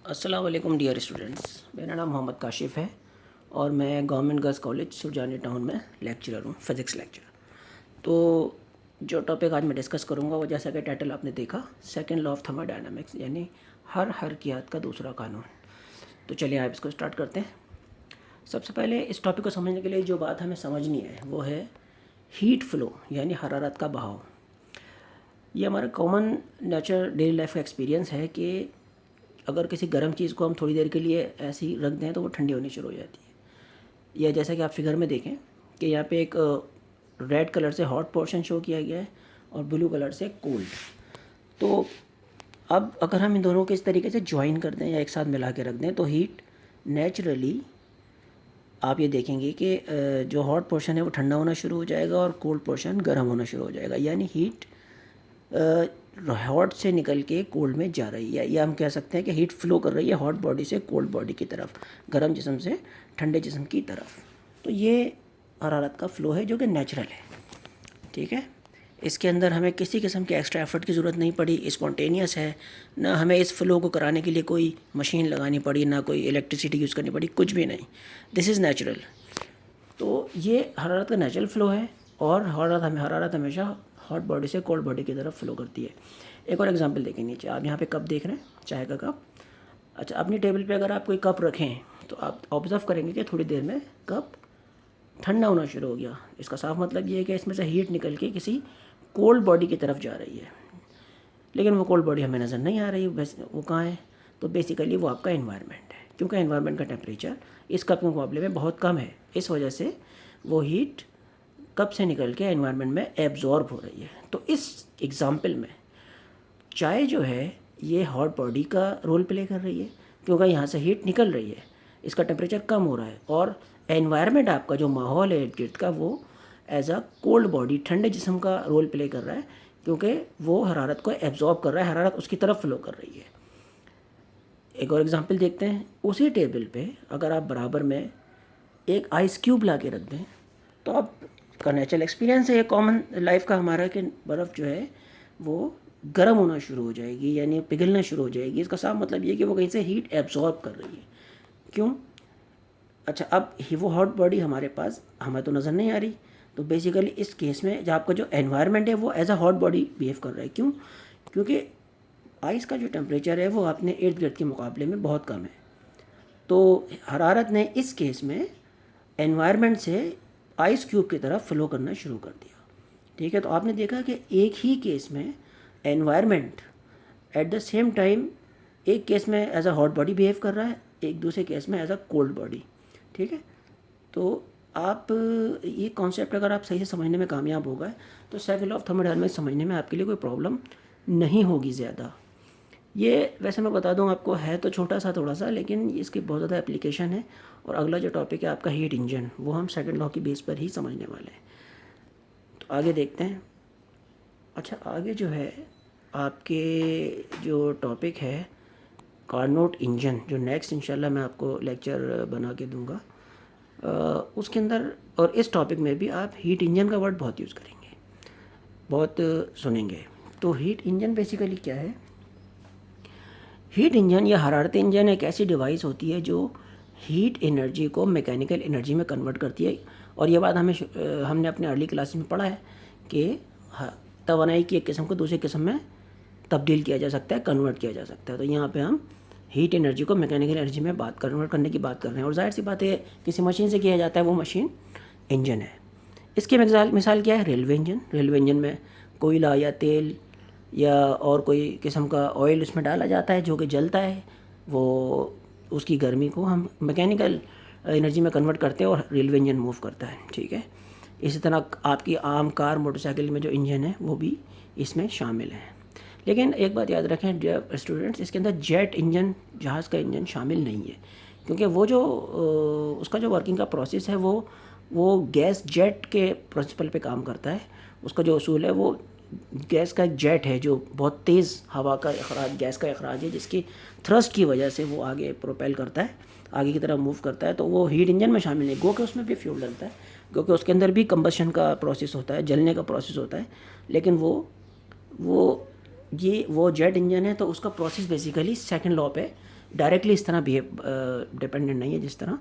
अस्सलाम वालेकुम dear students, मेरा नाम मोहम्मद काशिफ़ है और मैं government girls college Surjani town में लेक्चरर हूँ, फ़िज़िक्स लेक्चरर। तो जो टॉपिक आज मैं डिस्कस करूँगा वो जैसा कि टाइटल आपने देखा, सेकंड लॉ ऑफ थर्मोडायनामिक्स, यानी हर हरकियात का दूसरा कानून। तो चलिए आप इसको स्टार्ट करते हैं। सबसे पहले इस टॉपिक को समझने के लिए जो बात हमें समझनी है वो है हीट फ्लो, यानी हरारत का बहाव। ये हमारा कॉमन नेचर डेली लाइफ का एक्सपीरियंस है कि अगर किसी गर्म चीज़ को हम थोड़ी देर के लिए ऐसे ही रख दें तो वो ठंडी होनी शुरू हो जाती है। या जैसा कि आप फिगर में देखें कि यहाँ पे एक रेड कलर से हॉट पोर्शन शो किया गया है और ब्लू कलर से कोल्ड। तो अब अगर हम इन दोनों को इस तरीके से ज्वाइन कर दें या एक साथ मिला के रख दें तो हीट नेचुरली आप ये देखेंगे कि जो हॉट पोर्शन है वो ठंडा होना शुरू हो जाएगा और कोल्ड पोर्शन गर्म होना शुरू हो जाएगा, यानी हीट हॉट से निकल के कोल्ड में जा रही है। या हम कह सकते हैं कि हीट फ्लो कर रही है हॉट बॉडी से कोल्ड बॉडी की तरफ, गर्म जिस्म से ठंडे जिस्म की तरफ। तो ये हरारत का फ़्लो है जो कि नेचुरल है, ठीक है। इसके अंदर हमें किसी किस्म के एक्स्ट्रा एफर्ट की ज़रूरत नहीं पड़ी, स्पॉन्टेनियस है। ना हमें इस फ़्लो को कराने के लिए कोई मशीन लगानी पड़ी, ना कोई इलेक्ट्रिसिटी यूज़ करनी पड़ी, कुछ भी नहीं। This is natural. तो ये हरारत का नेचुरल फ़्लो है और हरारत हमेशा हॉट बॉडी से कोल्ड बॉडी की तरफ फ्लो करती है। एक और एग्जांपल देखें, नीचे आप यहाँ पे कप देख रहे हैं, चाय का कप। अच्छा, अपनी टेबल पे अगर आप कोई कप रखें तो आप ऑब्ज़र्व करेंगे कि थोड़ी देर में कप ठंडा होना शुरू हो गया। इसका साफ मतलब ये है कि इसमें से हीट निकल के किसी कोल्ड बॉडी की तरफ जा रही है, लेकिन वो कोल्ड बॉडी हमें नज़र नहीं आ रही। वो कहाँ है? तो बेसिकली वो आपका एनवायरनमेंट है, क्योंकि एनवायरनमेंट का टेम्परेचर इस कप के मुकाबले में बहुत कम है। इस वजह से वो हीट कप से निकल के एनवायरनमेंट में एब्जॉर्ब हो रही है। तो इस एग्ज़ाम्पल में चाय जो है ये हॉट बॉडी का रोल प्ले कर रही है, क्योंकि यहाँ से हीट निकल रही है, इसका टेम्परेचर कम हो रहा है और एनवायरनमेंट आपका जो माहौल है इर्द गिर्द का वो एज अ कोल्ड बॉडी, ठंडे जिस्म का रोल प्ले कर रहा है, क्योंकि वो हरारत को एब्जॉर्ब कर रहा है, हरारत उसकी तरफ फ्लो कर रही है। एक और एग्जांपल देखते हैं। उसी टेबल पे अगर आप बराबर में एक आइस क्यूब ला के रख दें तो आप का नेचुरल एक्सपीरियंस है ये कॉमन लाइफ का हमारा कि बर्फ़ जो है वो गर्म होना शुरू हो जाएगी, यानी पिघलना शुरू हो जाएगी। इसका साफ मतलब ये कि वो कहीं से हीट एब्जॉर्ब कर रही है। क्यों? अच्छा, अब वो हॉट बॉडी हमारे पास हमें तो नज़र नहीं आ रही। तो बेसिकली इस केस में जो आपका जो एनवायरनमेंट है वो as a hot body behave कर रहा है। क्यों? क्योंकि आइस का जो टेम्परेचर है वो अपने इर्द गिर्द के मुकाबले में बहुत कम है। तो हरारत ने इस केस में एनवायरनमेंट से आइस क्यूब की तरफ फ्लो करना शुरू कर दिया, ठीक है। तो आपने देखा कि एक ही केस में environment at the same time एक केस में as a hot body behave कर रहा है, एक दूसरे केस में एज अ कोल्ड बॉडी, ठीक है। तो आप ये कॉन्सेप्ट अगर आप सही से समझने में कामयाब हो गए तो सेकंड लॉ ऑफ थर्मोडायनामिक्स समझने में आपके लिए कोई प्रॉब्लम नहीं होगी ज़्यादा। ये वैसे मैं बता दूं आपको, है तो छोटा सा थोड़ा सा, लेकिन इसकी बहुत ज़्यादा एप्लीकेशन है। और अगला जो टॉपिक है आपका हीट इंजन, वो हम सेकंड लॉ की बेस पर ही समझने वाले हैं। तो आगे देखते हैं। अच्छा, आगे जो है आपके जो टॉपिक है कार्नोट इंजन, जो नेक्स्ट इंशाल्लाह मैं आपको लेक्चर बना के दूंगा, उसके अंदर और इस टॉपिक में भी आप हीट इंजन का वर्ड बहुत यूज़ करेंगे, बहुत सुनेंगे। तो हीट इंजन बेसिकली क्या है? हीट इंजन या हरारती इंजन एक ऐसी डिवाइस होती है जो हीट एनर्जी को मैकेनिकल एनर्जी में कन्वर्ट करती है। और ये बात हमने अपने अर्ली क्लास में पढ़ा है कि तवानाई की एक किस्म को दूसरी किस्म में तब्दील किया जा सकता है, कन्वर्ट किया जा सकता है। तो यहाँ पे हम हीट एनर्जी को मैकेनिकल एनर्जी में कन्वर्ट करने की बात कर रहे हैं। और जाहिर सी बात है किसी मशीन से किया जाता है, वो मशीन इंजन है। इसकी मिसाल क्या है? Railway engine. रेलवे इंजन में कोयला या तेल या और कोई किस्म का ऑयल उसमें डाला जाता है जो कि जलता है, वो उसकी गर्मी को हम मैकेनिकल एनर्जी में कन्वर्ट करते हैं और रेलवे इंजन मूव करता है, ठीक है। इसी तरह आपकी आम कार मोटरसाइकिल में जो इंजन है वो भी इसमें शामिल है। लेकिन एक बात याद रखें स्टूडेंट्स, इसके अंदर जेट इंजन, जहाज़ का इंजन शामिल नहीं है, क्योंकि वो जो उसका जो वर्किंग का प्रोसेस है वो गैस जेट के प्रिंसिपल पे काम करता है। उसका जो उसूल है वो गैस का एक जेट है जो बहुत तेज़ हवा का अखराज, गैस का अखराज है, जिसकी थ्रस्ट की वजह से वो आगे प्रोपेल करता है, आगे की तरफ मूव करता है। तो वो हीट इंजन में शामिल नहीं, गो कि उसमें भी फ्यूल डलता है, क्योंकि उसके अंदर भी कंबशन का प्रोसेस होता है, जलने का प्रोसेस होता है। लेकिन वो जेट इंजन है, तो उसका प्रोसेस बेसिकली सेकंड लॉ पे डायरेक्टली इस तरह बिहेव डिपेंडेंट नहीं है जिस तरह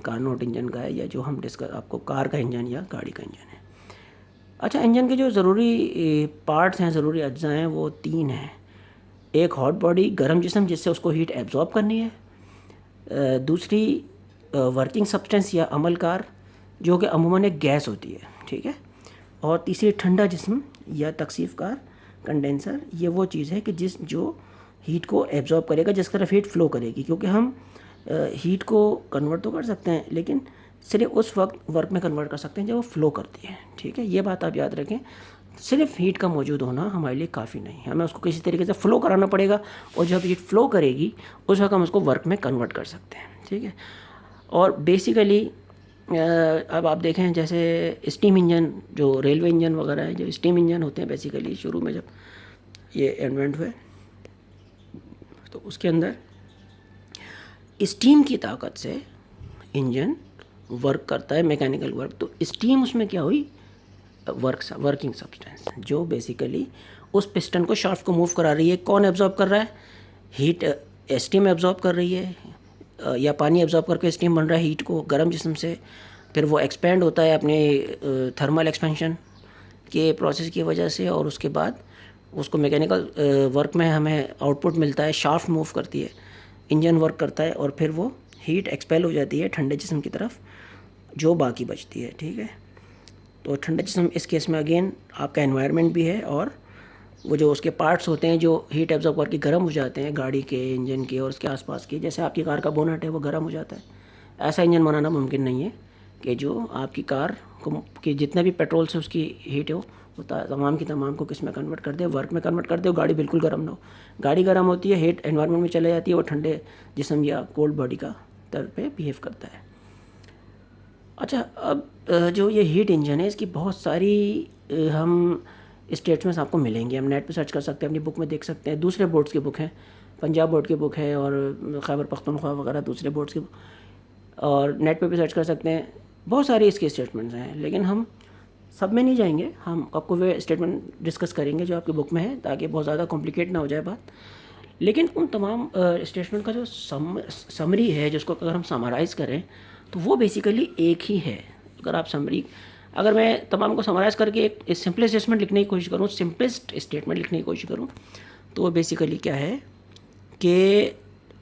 कार्नोट इंजन का है, या जो हम डिस्कस आपको कार का इंजन या गाड़ी का इंजन है। अच्छा, इंजन के जो ज़रूरी पार्ट्स हैं, ज़रूरी अज्जा हैं, वो 3 हैं। एक हॉट बॉडी, गर्म जिस्म जिससे उसको हीट एब्जॉर्ब करनी है। दूसरी वर्किंग सब्सटेंस या अमलकार जो कि अमूमन एक गैस होती है, ठीक है। और तीसरी ठंडा जिस्म या तकसीफ़कार कंडेंसर, ये वो चीज़ है कि जो हीट को एब्जॉर्ब करेगा, जिस तरफ हीट फ़्लो करेगी। क्योंकि हम हीट को कन्वर्ट तो कर सकते हैं, लेकिन सिर्फ उस वक्त वर्क में कन्वर्ट कर सकते हैं जब वो फ़्लो करती है, ठीक है। ये बात आप याद रखें, सिर्फ हीट का मौजूद होना हमारे लिए काफ़ी नहीं है, हमें उसको किसी तरीके से फ़्लो कराना पड़ेगा, और जब हीट फ़्लो करेगी उस वक्त हम उसको वर्क में कन्वर्ट कर सकते हैं, ठीक है। और बेसिकली अब आप देखें जैसे स्टीम इंजन, जो रेलवे इंजन वगैरह है, जो स्टीम इंजन होते हैं, बेसिकली शुरू में जब ये इन्वेंट हुए तो उसके अंदर स्टीम की ताकत से इंजन वर्क करता है, मैकेनिकल वर्क। तो स्टीम उसमें क्या हुई, वर्किंग सब्सटेंस, जो बेसिकली उस पिस्टन को, शाफ्ट को मूव करा रही है। कौन एब्जॉर्ब कर रहा है, हीट, स्टीम एब्जॉर्ब कर रही है, या पानी एब्जॉर्ब करके स्टीम बन रहा है हीट को गर्म जिस्म से। फिर वो एक्सपेंड होता है अपने थर्मल एक्सपेंशन के प्रोसेस की वजह से, और उसके बाद उसको मैकेनिकल वर्क में हमें आउटपुट मिलता है, शाफ्ट मूव करती है, इंजन वर्क करता है, और फिर वो हीट एक्सपेल हो जाती है ठंडे जिस्म की तरफ, जो बाकी बचती है, ठीक है। तो ठंडा जिस्म इस केस में अगेन आपका एनवायरनमेंट भी है, और वो जो उसके पार्ट्स होते हैं जो हीट एब्जॉर्ब करके गर्म हो जाते हैं, गाड़ी के, इंजन के और उसके आसपास के। जैसे आपकी कार का बोनट है, वो गर्म हो जाता है। ऐसा इंजन बनाना मुमकिन नहीं है कि जो आपकी कार को कि जितना भी पेट्रोल से उसकी हीट हो वो तमाम की तमाम को किस में कन्वर्ट कर दे, वर्क में कन्वर्ट कर दे, गाड़ी बिल्कुल गर्म ना हो। गाड़ी गर्म होती है, हीट एनवायरनमेंट में चले जाती है, वो ठंडे जिस्म या कोल्ड बॉडी का तरह पे बिहेव करता है। अच्छा, अब जो ये हीट इंजन है, इसकी बहुत सारी हम स्टेटमेंट्स आपको मिलेंगे। हम नेट पे सर्च कर सकते हैं, अपनी बुक में देख सकते हैं। दूसरे बोर्ड्स की बुक है, पंजाब बोर्ड की बुक है, और खैबर पख्तूनख्वा वगैरह दूसरे बोर्ड्स की, और नेट पे भी सर्च कर सकते हैं। बहुत सारी इसके स्टेटमेंट्स हैं, लेकिन हम सब में नहीं जाएंगे। हम आपको वे स्टेटमेंट डिस्कस करेंगे जो आपकी बुक में है, ताकि बहुत ज़्यादा कॉम्प्लिकेट ना हो जाए बात। लेकिन उन तमाम स्टेटमेंट का जो समरी है, जिसको अगर हम समराइज़ करें तो वो बेसिकली एक ही है। अगर मैं तमाम को समराइज़ करके एक सिंपलेस्ट स्टेटमेंट लिखने की कोशिश करूँ, सिंपलेस्ट स्टेटमेंट लिखने की कोशिश करूँ, तो वो बेसिकली क्या है कि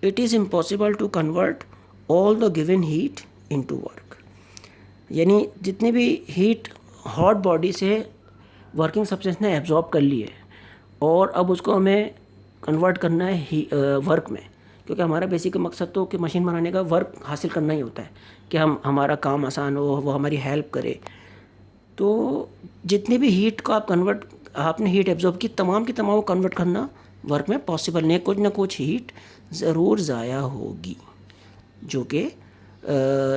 it is impossible to convert all the given heat into work. यानी जितनी भी हीट हॉट बॉडी से वर्किंग सब्सटेंस ने एब्जॉर्ब कर ली है, और अब उसको हमें कन्वर्ट करना है वर्क में, क्योंकि हमारा बेसिक मकसद तो कि मशीन बनाने का वर्क हासिल करना ही होता है, कि हमारा काम आसान हो, वो हमारी हेल्प करे। तो जितनी भी हीट को आपने हीट एब्जॉर्ब की तमाम कन्वर्ट करना वर्क में पॉसिबल नहीं। कुछ ना कुछ हीट ज़रूर ज़ाया होगी, जो कि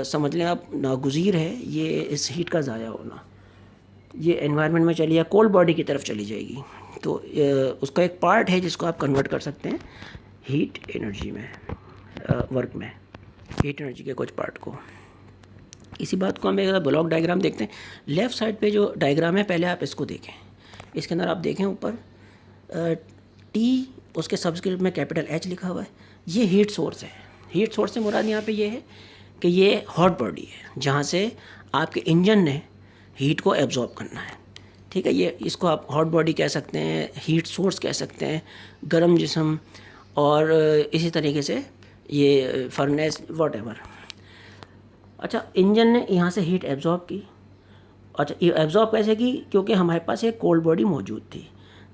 समझ लें आप नागुज़ीर है ये इस हीट का ज़ाया होना। ये एनवायरनमेंट में चली या कोल्ड बॉडी की तरफ चली जाएगी, तो उसका एक पार्ट है जिसको आप कन्वर्ट कर सकते हैं हीट एनर्जी में, वर्क में, हीट एनर्जी के कुछ पार्ट को। इसी बात को हम एक ब्लॉक डायग्राम देखते हैं। लेफ़्ट साइड पे जो डायग्राम है, पहले आप इसको देखें। इसके अंदर आप देखें ऊपर टी, उसके सबस्क्रिप्ट में कैपिटल एच लिखा हुआ है। ये हीट सोर्स है। हीट सोर्स से मुराद यहाँ पे ये है कि ये हॉट बॉडी है, जहाँ से आपके इंजन ने हीट को एब्जॉर्ब करना है, ठीक है। ये इसको आप हॉट बॉडी कह सकते हैं, हीट सोर्स कह सकते हैं, गर्म जिस्म, और इसी तरीके से ये फर्नेस, वॉटेवर। अच्छा, इंजन ने यहाँ से हीट एब्जॉर्ब की। अच्छा, ये एब्जॉर्ब कैसे की? क्योंकि हमारे पास एक कोल्ड बॉडी मौजूद थी।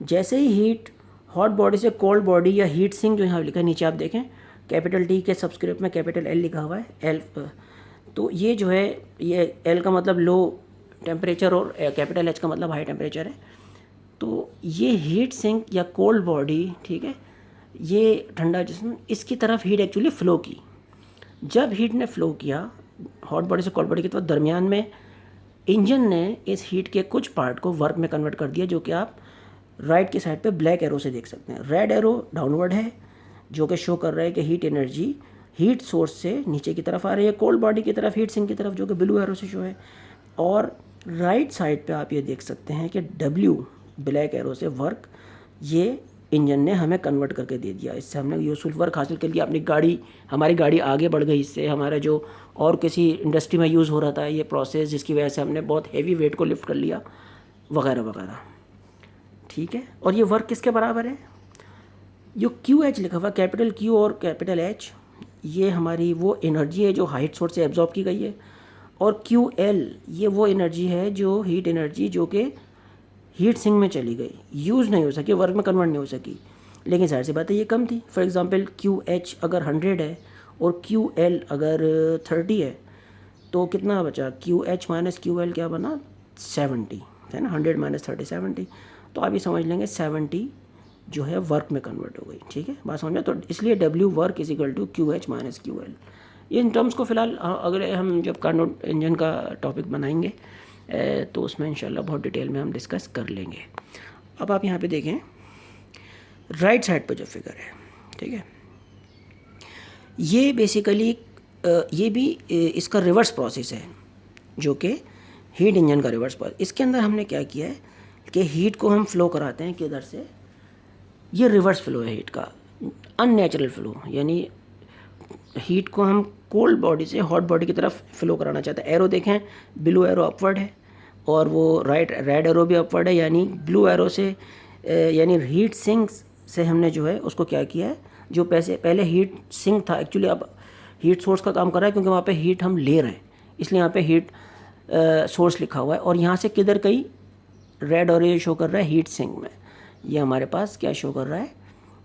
जैसे ही हीट हॉट बॉडी से कोल्ड बॉडी या हीट सिंक, जो यहाँ लिखा है नीचे आप देखें, कैपिटल टी के सबस्क्रिप्ट में कैपिटल एल लिखा हुआ है, एल। तो ये जो है, ये एल का मतलब लो टेम्परेचर और कैपिटल एच का मतलब हाई टेम्परेचर है। तो ये हीट सिंक या कोल्ड बॉडी, ठीक है, ये ठंडा जिस्म, इसकी तरफ हीट एक्चुअली फ़्लो की। जब हीट ने फ़्लो किया हॉट बॉडी से कोल्ड बॉडी की तरफ, दरमियान में इंजन ने इस हीट के कुछ पार्ट को वर्क में कन्वर्ट कर दिया, जो कि आप राइट की साइड पे ब्लैक एरो से देख सकते हैं। रेड एरो डाउनवर्ड है, जो कि शो कर रहा है कि हीट एनर्जी हीट सोर्स से नीचे की तरफ आ रही है, कोल्ड बॉडी की तरफ, हीट सिंक की तरफ, जो कि ब्लू एरो से शो है। और राइट साइड पे आप ये देख सकते हैं कि डब्ल्यू ब्लैक एरो से वर्क, ये इंजन ने हमें कन्वर्ट करके दे दिया, इससे हमने यूज़फुल वर्क हासिल कर लिया। अपनी गाड़ी, हमारी गाड़ी आगे बढ़ गई, इससे हमारा जो और किसी इंडस्ट्री में यूज़ हो रहा था ये प्रोसेस, जिसकी वजह से हमने बहुत हैवी वेट को लिफ्ट कर लिया वगैरह वगैरह। ठीक है, और ये वर्क किसके बराबर है? जो क्यू एच लिखा हुआ, कैपिटल क्यू और कैपिटल एच, ये हमारी वो एनर्जी है जो हाइट सोर्स से एब्जॉर्ब की गई है, और क्यू एल ये वो एनर्जी है जो हीट एनर्जी जो कि हीट सिंक में चली गई, यूज़ नहीं हो सकी, वर्क में कन्वर्ट नहीं हो सकी। लेकिन जाहिर सी बात है ये कम थी। फॉर एग्जांपल क्यू एच अगर 100 है और क्यू एल अगर 30 है तो कितना बचा? Q H minus Q L क्या बना? 70 है ना, 100 माइनस 30 70। तो आप ये समझ लेंगे 70 जो है वर्क में कन्वर्ट हो गई। ठीक है, बात समझ में? तो इसलिए W work is equal to Q H minus Q L. ये इन टर्म्स को फ़िलहाल अगर हम जब कार्नोट इंजन का टॉपिक बनाएंगे तो उसमें इंशाल्लाह बहुत डिटेल में हम डिस्कस कर लेंगे। अब आप यहाँ पे देखें राइट साइड पर जो फिगर है, ठीक है, ये बेसिकली ये भी इसका रिवर्स प्रोसेस है जो कि हीट इंजन का रिवर्स प्रोसेस। इसके अंदर हमने क्या किया है कि हीट को हम फ्लो कराते हैं किधर से? ये रिवर्स फ्लो है हीट का, अननेचुरल फ्लो, यानी हीट को हम कोल्ड बॉडी से हॉट बॉडी की तरफ फ्लो कराना चाहते हैं। एरो देखें, ब्लू एरो अपवर्ड है और वो रेड एरो भी अपवर्ड है, यानी ब्लू एरो से यानी हीट सिंक से हमने जो है उसको क्या किया है, जो पहले हीट सिंक था एक्चुअली अब हीट सोर्स का काम कर रहा है, क्योंकि वहाँ पे हीट हम ले रहे हैं, इसलिए यहाँ पे हीट सोर्स लिखा हुआ है। और यहाँ से किधर कहीं रेड और ये शो कर रहा है हीट सिंक में, ये हमारे पास क्या शो कर रहा है,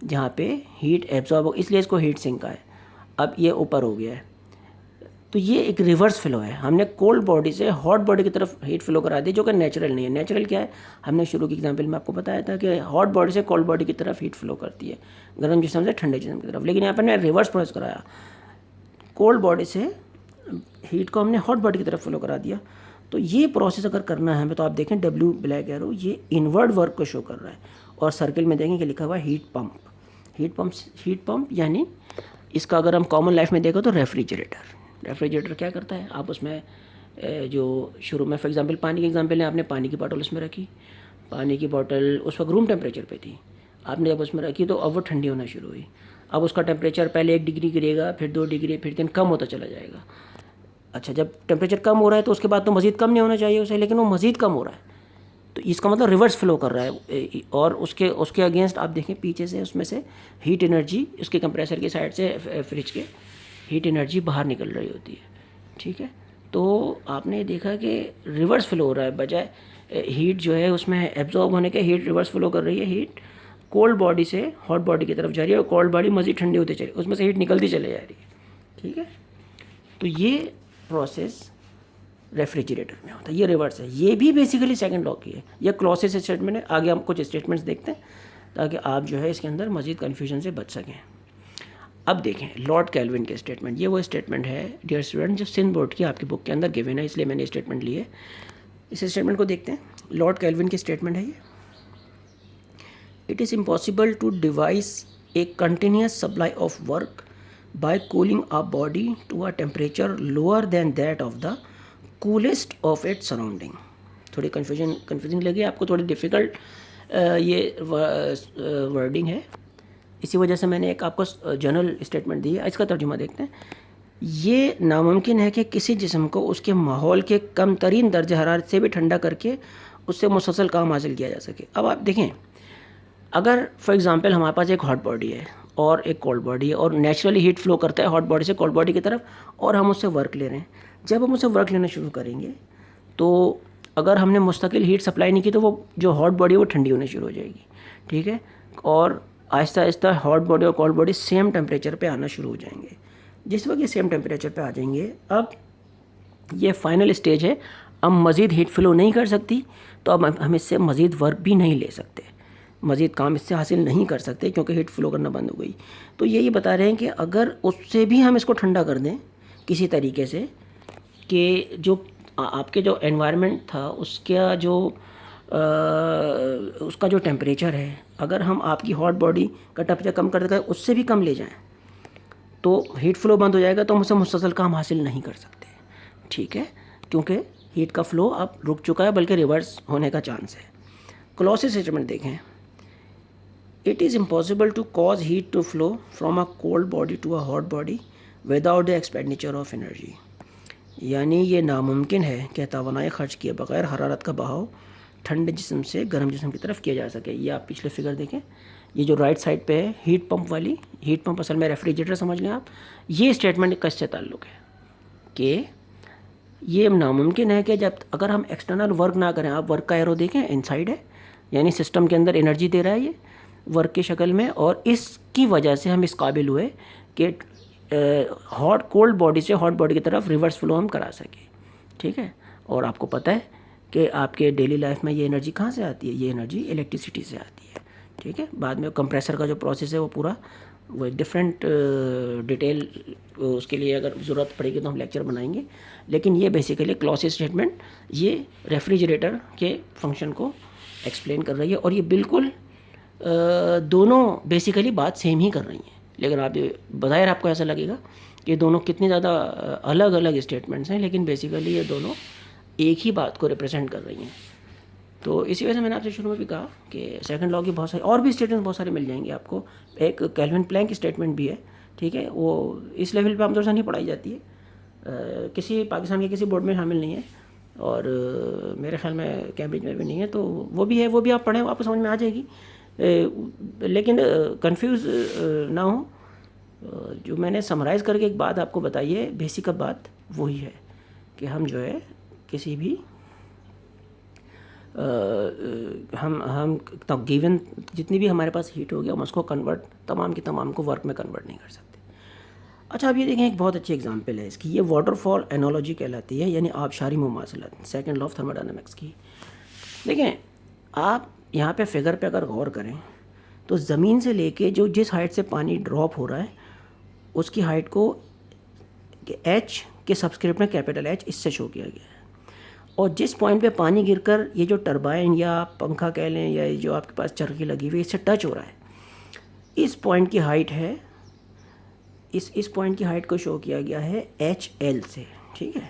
जहाँ पे हीट एब्जॉर्ब हो, इसलिए इसको हीट सिंक का है। अब ये ऊपर हो गया है, तो ये एक रिवर्स फ्लो है। हमने कोल्ड बॉडी से हॉट बॉडी की तरफ हीट फ्लो करा दी, जो कि नेचुरल नहीं है। नेचुरल क्या है? हमने शुरू की एग्जांपल में आपको बताया था कि हॉट बॉडी से कोल्ड बॉडी की तरफ हीट फ्लो करती है, गर्म जिस्म से ठंडे जिस्म की तरफ। लेकिन यहाँ पर हमने रिवर्स प्रोसेस कराया, कोल्ड बॉडी से हीट को हमने हॉट बॉडी की तरफ फ्लो करा दिया। तो ये प्रोसेस अगर करना है हमें, तो आप देखें डब्ल्यू ब्लैक एरो ये इनवर्ड वर्क को शो कर रहा है, और सर्किल में देखें कि लिखा हुआ है हीट पंप। हीट पंप यानी इसका अगर हम कॉमन लाइफ में देखें तो रेफ्रिजरेटर क्या करता है? आप उसमें जो शुरू में फॉर एग्जांपल पानी की एग्जांपल है, आपने पानी की बोतल उसमें रखी, पानी की बोतल उस वक्त रूम टेम्परेचर पे थी, आपने जब उसमें रखी तो अब वो ठंडी होना शुरू हुई। अब उसका टेम्परेचर पहले 1 डिग्री गिरेगा, फिर 2 डिग्री, फिर 3 कम होता चला जाएगा। अच्छा, जब टेम्परेचर कम हो रहा है तो उसके बाद तो मज़ीद कम नहीं होना चाहिए उसे, लेकिन वो मज़ीद कम हो रहा है, तो इसका मतलब रिवर्स फ्लो कर रहा है। और उसके अगेंस्ट आप देखें पीछे से उसमें से हीट एनर्जी उसके कंप्रेसर की साइड से फ्रिज के हीट एनर्जी बाहर निकल रही होती है। ठीक है, तो आपने देखा कि रिवर्स फ्लो हो रहा है, बजाय हीट जो है उसमें एब्जॉर्ब होने के हीट रिवर्स फ्लो कर रही है। हीट कोल्ड बॉडी से हॉट बॉडी की तरफ जा रही है और कोल्ड बॉडी मज़ीद ठंडी होती चली, उसमें से हीट निकलती चले जा रही है। ठीक है, तो ये प्रोसेस रेफ्रिजरेटर में होता है, ये रिवर्स है। ये भी बेसिकली सेकंड लॉ की है, ये क्लॉसेस स्टेटमेंट है। आगे हम कुछ स्टेटमेंट्स देखते हैं ताकि आप जो है इसके अंदर मज़ीद कन्फ्यूजन से बच सकें। अब देखें लॉर्ड कैल्विन के स्टेटमेंट, ये वो स्टेटमेंट है डियर स्टूडेंट जो सिंध बोर्ड की आपकी बुक के अंदर गिवन है, इसलिए मैंने स्टेटमेंट ली है। इस स्टेटमेंट को देखते हैं। लॉर्ड कैल्विन की स्टेटमेंट है ये, it is impossible to devise a continuous supply of work by cooling a body to a temperature lower than that of the coolest of it surrounding. थोड़ी confusing लगी आपको, थोड़ी डिफ़िकल्ट ये wording है, इसी वजह से मैंने एक आपको जनरल स्टेटमेंट दी है। इसका तर्जुमा देखते हैं। ये नामुमकिन है कि किसी जिस्म को उसके माहौल के कम तरीन दर्जा हरारत से भी ठंडा करके उससे मुसलसल काम हासिल किया जा सके। अब आप देखें, अगर फॉर एग्ज़ाम्पल हमारे पास एक हॉट बॉडी है और एक कोल्ड बॉडी है, और नेचुरली हीट फ्लो करता है हॉट बॉडी से कोल्ड बॉडी की तरफ, और हम उससे वर्क ले रहे हैं। जब हम उससे वर्क लेना शुरू करेंगे तो अगर हमने मुस्तकिल हीट सप्लाई नहीं की तो वो जो हॉट बॉडी है वो ठंडी होनी शुरू हो जाएगी। ठीक है, और आहिस्ता आहिस्ता हॉट बॉडी और कोल्ड बॉडी सेम टेम्परेचर पे आना शुरू हो जाएंगे। जिस वक्त ये सेम टेम्परेचर पे आ जाएंगे, अब ये फाइनल स्टेज है, अब मज़ीद हीट फ्लो नहीं कर सकती, तो अब हम इससे मज़ीद वर्क भी नहीं ले सकते, मज़ीद काम इससे हासिल नहीं कर सकते क्योंकि हीट फ्लो करना बंद हो गई। तो यही बता रहे हैं कि अगर उससे भी हम इसको ठंडा कर दें किसी तरीके से, कि जो आपके जो एनवायरनमेंट था उसका जो टेम्परेचर है, अगर हम आपकी हॉट बॉडी का टेम्परेचर कम कर दें, उससे भी कम ले जाएं, तो हीट फ्लो बंद हो जाएगा, तो हम उससे मुसलसल काम हासिल नहीं कर सकते। ठीक है, क्योंकि हीट का फ्लो अब रुक चुका है, बल्कि रिवर्स होने का चांस है। क्लॉसेस स्टेटमेंट देखें, it is impossible to cause heat to flow from a cold body to a hot body without the expenditure of energy. यानी ये नामुमकिन है कि तवानाई खर्च किए बगैर हरारत का बहाव ठंडे जिस्म से गर्म जिस्म की तरफ किया जा सके। ये आप पिछले फिगर देखें, ये जो राइट साइड पे है हीट पंप वाली, हीट पंप असल में रेफ्रिजरेटर समझ लें आप। ये स्टेटमेंट किससे ताल्लुक़ है कि ये नामुमकिन है कि जब अगर हम एक्सटर्नल वर्क ना करें, आप वर्क का एरो देखें इनसाइड है, यानी सिस्टम के अंदर एनर्जी दे रहा है ये वर्क की शक्ल में, और इसकी वजह से हम इस काबिल हुए कि हॉट कोल्ड बॉडी से हॉट बॉडी की तरफ रिवर्स फ्लो हम करा सकें। ठीक है, और आपको पता है कि आपके डेली लाइफ में ये एनर्जी कहाँ से आती है, ये एनर्जी इलेक्ट्रिसिटी से आती है। ठीक है, बाद में कंप्रेसर का जो प्रोसेस है वो पूरा वो एक डिफरेंट डिटेल, उसके लिए अगर ज़रूरत पड़ेगी तो हम लेक्चर बनाएंगे, लेकिन ये बेसिकली क्लॉज स्टेटमेंट ये रेफ्रिजरेटर के फंक्शन को एक्सप्लेन कर रही है, और ये बिल्कुल दोनों बेसिकली बात सेम ही कर रही हैं। लेकिन आप बज़ाहिर आपको ऐसा लगेगा कि दोनों कितनी ज़्यादा अलग अलग स्टेटमेंट्स हैं, लेकिन बेसिकली ये दोनों एक ही बात को रिप्रेजेंट कर रही हैं। तो इसी वजह से मैंने आपसे शुरू में भी कहा कि सेकंड लॉ की बहुत सारी और भी स्टेटमेंट्स बहुत सारे मिल जाएंगे आपको। एक केल्विन प्लैंक स्टेटमेंट भी है, ठीक है, वो इस लेवल पे आमतौर से नहीं पढ़ाई जाती है, किसी पाकिस्तान के किसी बोर्ड में शामिल नहीं है, और मेरे ख्याल में कैम्ब्रिज में भी नहीं है, तो वो भी है, वो भी आप पढ़ें, आपको समझ में आ जाएगी। लेकिन कंफ्यूज ना हो, जो मैंने समराइज़ करके एक बात आपको बताई है, बेसिक बात वही है कि हम जो है किसी भी हम गिवन जितनी भी हमारे पास हीट होगी हम उसको कन्वर्ट तमाम की तमाम को वर्क में कन्वर्ट नहीं कर सकते। अच्छा, अब ये देखें, एक बहुत अच्छी एग्जांपल है इसकी, ये वाटरफॉल एनोलॉजी कहलाती है, यानी आबशारी मुमासलत, सेकंड लॉ ऑफ थर्मोडायनामिक्स की। देखें, आप यहाँ पे फिगर पे अगर गौर करें तो ज़मीन से लेके जो जिस हाइट से पानी ड्रॉप हो रहा है उसकी हाइट को एच के सबस्क्रिप्ट में कैपिटल एच इससे शो किया गया है, और जिस पॉइंट पे पानी गिरकर ये जो टरबाइन या पंखा कह लें या जो आपके पास चरखी लगी हुई इससे टच हो रहा है, इस पॉइंट की हाइट है, इस पॉइंट की हाइट को शो किया गया है एच एल से। ठीक है,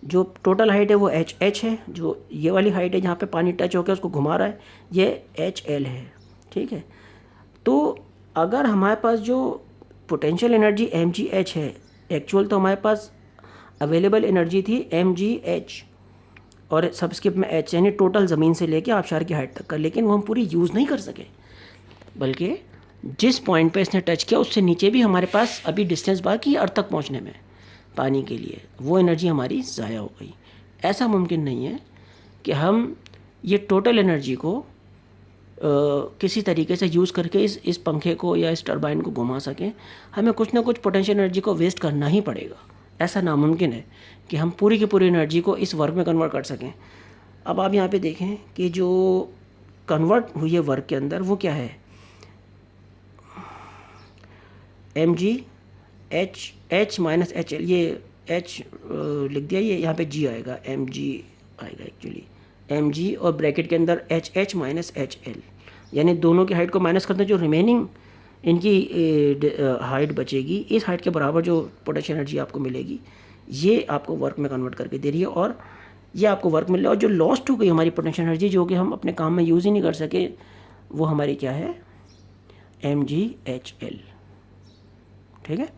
जो टोटल हाइट है वो एच एच है, जो ये वाली हाइट है जहाँ पे पानी टच होकर उसको घुमा रहा है ये एच एल है। ठीक है, तो अगर हमारे पास जो potential energy M G H है, एक्चुअल तो हमारे पास अवेलेबल एनर्जी थी एम जी एच और सबस्क्रिप्ट में एच, यानी टोटल ज़मीन से लेके आबशार की हाइट तक का, लेकिन वो हम पूरी यूज़ नहीं कर सके, बल्कि जिस पॉइंट पे इसने टच किया उससे नीचे भी हमारे पास अभी डिस्टेंस बाकी अर्थ तक पहुंचने में पानी के लिए, वो एनर्जी हमारी ज़ाया हो गई। ऐसा मुमकिन नहीं है कि हम ये टोटल एनर्जी को किसी तरीके से यूज़ करके इस पंखे को या इस टरबाइन को घुमा सकें, हमें कुछ ना कुछ पोटेंशियल एनर्जी को वेस्ट करना ही पड़ेगा। ऐसा नामुमकिन है कि हम पूरी की पूरी एनर्जी को इस वर्क में कन्वर्ट कर सकें। अब आप यहाँ पे देखें कि जो कन्वर्ट हुई है वर्क के अंदर वो क्या है, M G H minus H L, ये एच लिख दिया, ये यहाँ पे जी आएगा, एम जी आएगा एक्चुअली, एम जी और ब्रैकेट के अंदर H H minus H L, यानी दोनों की हाइट को माइनस करते हैं, जो रिमेनिंग इनकी हाइट बचेगी, इस हाइट के बराबर जो पोटेंशियल एनर्जी आपको मिलेगी ये आपको वर्क में कन्वर्ट करके दे रही है, और ये आपको वर्क मिल रहा है। और जो लॉस्ट हो गई हमारी पोटेंशियल एनर्जी जो कि हम अपने काम में यूज़ ही नहीं कर सके, वो हमारी क्या है, एम जी एच एल। ठीक है,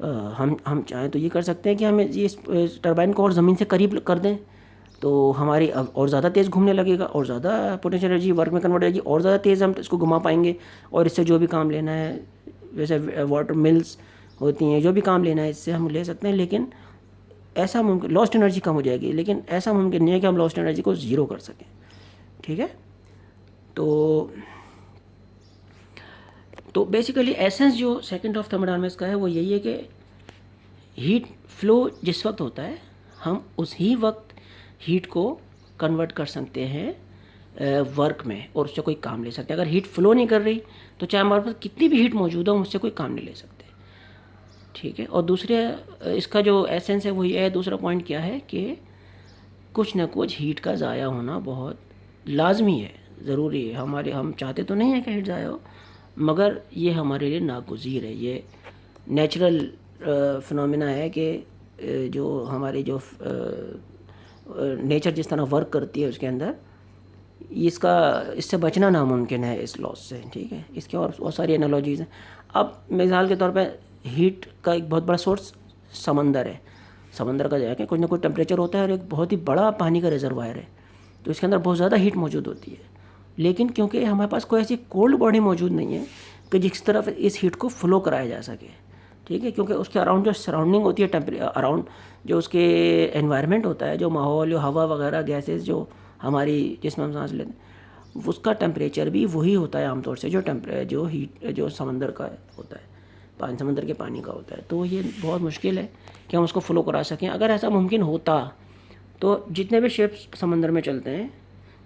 हम चाहें तो ये कर सकते हैं कि हमें ये इस टरबाइन को और ज़मीन से करीब कर दें, तो हमारी और ज़्यादा तेज़ घूमने लगेगा और ज़्यादा पोटेंशियल एनर्जी वर्क में कन्वर्ट होगी, और ज़्यादा तेज़ हम इसको घुमा पाएंगे, और इससे जो भी काम लेना है, जैसे वाटर मिल्स होती हैं, जो भी काम लेना है इससे हम ले सकते हैं। लेकिन ऐसा मुमकिन, लॉस्ट एनर्जी कम हो जाएगी, लेकिन ऐसा मुमकिन नहीं है कि हम लॉस्ट एनर्जी को ज़ीरो कर सकें। ठीक है, तो बेसिकली एसेंस जो सेकंड ऑफ थर्मोडायनामिक्स का है वो यही है कि हीट फ्लो जिस वक्त होता है हम उस ही वक्त हीट को कन्वर्ट कर सकते हैं वर्क में, और उससे कोई काम ले सकते हैं। अगर हीट फ्लो नहीं कर रही तो चाहे हमारे पास कितनी भी हीट मौजूद हो, हम उससे कोई काम नहीं ले सकते। ठीक है, और दूसरे इसका जो एसेंस है वो ये है, दूसरा पॉइंट क्या है कि कुछ ना कुछ हीट का ज़ाया होना बहुत लाजमी है, ज़रूरी है। हम चाहते तो नहीं है कि हीट ज़ाया हो, मगर ये हमारे लिए नागुज़ीर है, ये नेचुरल फिनोमेना है कि जो हमारी जो नेचर जिस तरह वर्क करती है उसके अंदर इससे बचना नामुमकिन है इस लॉस से, ठीक है। इसके और बहुत सारी एनालॉजीज़ हैं। अब मिसाल के तौर पे हीट का एक बहुत बड़ा सोर्स समंदर है। समंदर का जाके कुछ ना कुछ टेम्परेचर होता है और एक बहुत ही बड़ा पानी का रिजर्वायर है, तो इसके अंदर बहुत ज़्यादा हीट मौजूद होती है। लेकिन क्योंकि हमारे पास कोई ऐसी कोल्ड बॉडी मौजूद नहीं है कि जिस तरफ इस हीट को फ्लो कराया जा सके, ठीक है। क्योंकि उसके अराउंड जो सराउंडिंग होती है, अराउंड जो उसके एनवायरनमेंट होता है, जो माहौल, जो हवा वगैरह, गैसेस जो हमारी जिसमें हम सांस लेते हैं, उसका टेम्परेचर भी वही होता है आमतौर से जो हीट जो समंदर का होता है, समंदर के पानी का होता है। तो ये बहुत मुश्किल है कि हम उसको फ्लो करा सकें। अगर ऐसा मुमकिन होता तो जितने भी शिप्स समंदर में चलते हैं,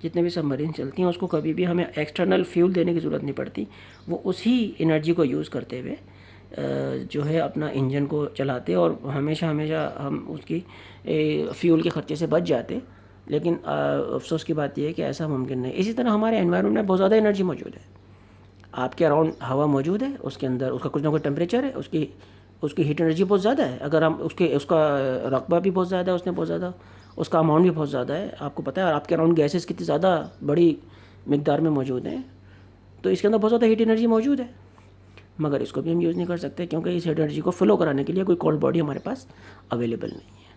जितने भी सबमरीन चलती हैं, उसको कभी भी हमें एक्सटर्नल फ्यूल देने की ज़रूरत नहीं पड़ती। वो उसी एनर्जी को यूज़ करते हुए जो है अपना इंजन को चलाते और हमेशा हम उसकी फ्यूल के ख़र्चे से बच जाते। लेकिन अफसोस की बात यह है कि ऐसा मुमकिन नहीं। इसी तरह हमारे एनवायरनमेंट में बहुत ज़्यादा एनर्जी मौजूद है। आपके अराउंड हवा मौजूद है, उसके अंदर उसका कुछ ना कुछ टेम्परेचर है, उसकी हीट एनर्जी बहुत ज़्यादा है। अगर हम उसका रकबा भी बहुत ज़्यादा है, उसने बहुत ज़्यादा, उसका अमाउंट भी बहुत ज़्यादा है, आपको पता है। और आपके अराउंड गैसेस कितनी ज़्यादा बड़ी मिकदार में मौजूद हैं, तो इसके अंदर बहुत ज़्यादा हीट एनर्जी मौजूद है। मगर इसको भी हम यूज़ नहीं कर सकते क्योंकि इस एनर्जी को फ्लो कराने के लिए कोई कोल्ड बॉडी हमारे पास अवेलेबल नहीं है।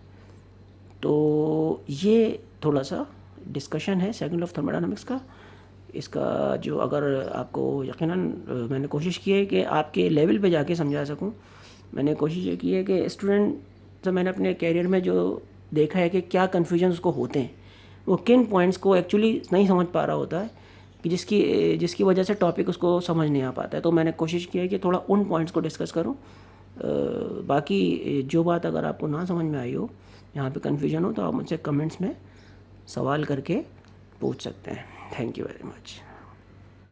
तो ये थोड़ा सा डिस्कशन है सेकंड लॉ ऑफ थर्मोडायनामिक्स का। इसका जो अगर आपको यकीनन मैंने कोशिश की है कि आपके लेवल पे जाके समझा सकूं। मैंने कोशिश ये की है कि स्टूडेंट से मैंने अपने कैरियर में जो देखा है कि क्या कन्फ्यूजन उसको होते हैं, वो किन पॉइंट्स को एक्चुअली नहीं समझ पा रहा होता है कि जिसकी वजह से टॉपिक उसको समझ नहीं आ पाता है। तो मैंने कोशिश की है कि थोड़ा उन पॉइंट्स को डिस्कस करूं। बाकी जो बात अगर आपको ना समझ में आई हो, यहाँ पे कन्फ्यूजन हो, तो आप मुझसे कमेंट्स में सवाल करके पूछ सकते हैं। Thank you very much.